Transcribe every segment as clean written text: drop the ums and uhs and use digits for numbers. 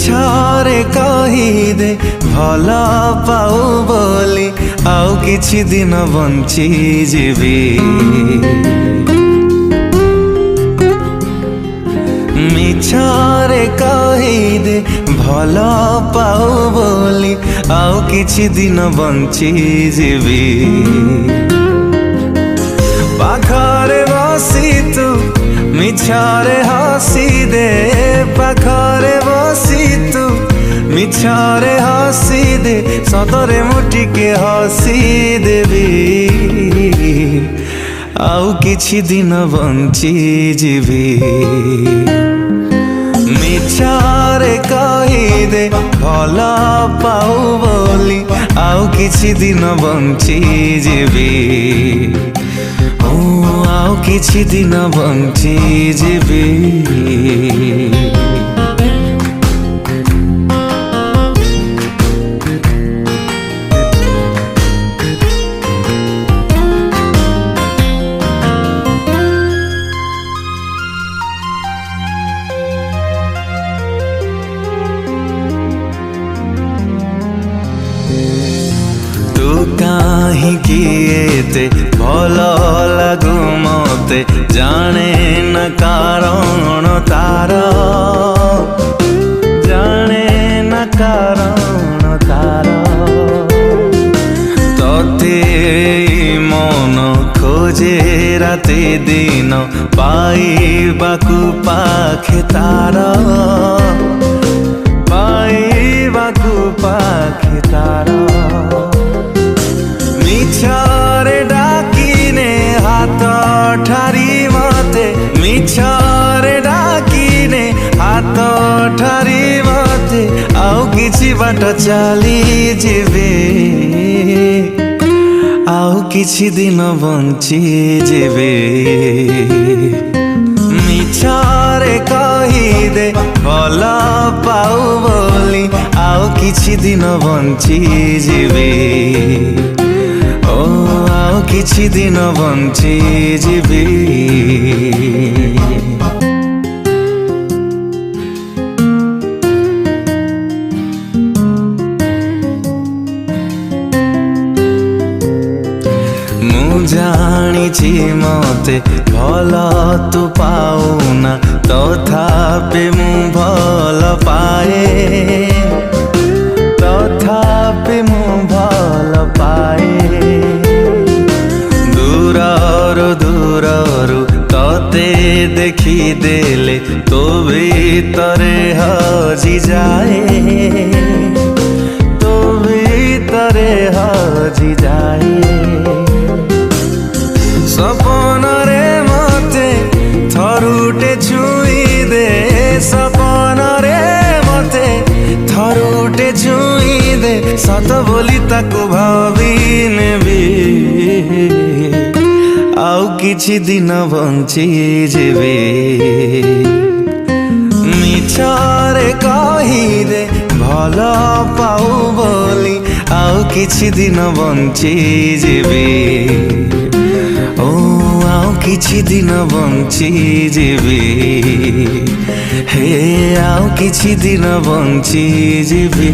ମିଛରେ କହିଦେ ଭଲ ପାଉ ବୋଲି ଆଉ କିଛି ଦିନ ବଞ୍ଚିଯିବି। ମିଛରେ କହିଦେ ଭଲ ପାଉ ବୋଲି ଆଉ କିଛି ଦିନ ବଞ୍ଚିଯିବି। ପାଖରେ ବସି ତୁ ମିଛରେ ହସି ଦେ, ପାଖରେ ବସି ତୁ ମିଛରେ ହସି ଦେ, ସତରେ ମୁଁ ଟିକେ ହସି ଦେବି। ଆଉ କିଛି ଦିନ ବଞ୍ଚିଯିବି। ମିଛରେ କହିଦେ ଭଲ ପାଉ ବୋଲି ଆଉ କିଛି ଦିନ ବଞ୍ଚିଯିବି। ଆଉ କିଛି ଦିନ ବଞ୍ଚିଯିବି। ତୁ କାହିଁକି ଏତେ ଭଲ ଲାଗୁ ମତେ, ଜାଣେ ନା କାରଣ ତାର, ଜାଣେ ନା କାରଣ ତାର। ତତେ ମନ ଖୋଜେ ରାତି ଦିନ, ପାଇବାକୁ ପାଖେ ତାର, ପାଇବାକୁ ପାଖେ ତାର। ମିଛରେ ଡାକିନେ ହାତ ଠାରି ମତେ, ମିଛରେ ଡାକିନେ ହାତ ଠାରି ମତେ, ଆଉ କିଛି ବାଟ ଚାଲିଯିବେ, ଆଉ କିଛି ଦିନ ବଞ୍ଚିଯିବେ। ମିଛରେ କହିଦେ ଭଲ ପାଉ ବୋଲି ଆଉ କିଛି ଦିନ ବଞ୍ଚିଯିବେ। ଆଉ କିଛି ଦିନ ବଞ୍ଚିଯିବି। ମୁଁ ଜାଣିଛି ମତେ ଭଲ ତୁ ପାଉନା, ତଥାପି ମୁଁ ଭଲ ପାଏ, ତଥାପି ମୁଁ ଭଲ ପାଏ। ଦୂରରୁ ତତେ ଦେଖିଦେଲେ ତୋ ଭିତରେ ହଜିଯାଏ, ତୋ ଭିତରେ ହଜିଯାଏ। ସପନରେ ମତେ ଥରୁଟେ ଛୁଇଁ ଦେ, ସପନରେ ମତେ ଥରୁଟେ ଛୁଇଁ ଦେ, ସତ ବୋଲି ତାକୁ ଭାବି ନେବି। ଆଉ କିଛି ଦିନ ବଞ୍ଚିଯିବି। ମିଛରେ କହିଦେ ଭଲ ପାଉ ବୋଲି ଆଉ କିଛି ଦିନ ବଞ୍ଚିଯିବି। ଆଉ କିଛି ଦିନ ବଞ୍ଚିଯିବି। ହେ ଆଉ କିଛି ଦିନ ବଞ୍ଚିଯିବି।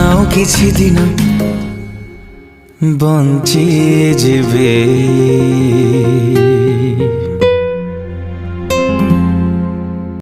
ଆଉ କିଛି ଦିନ ବଞ୍ଚିଯିବି।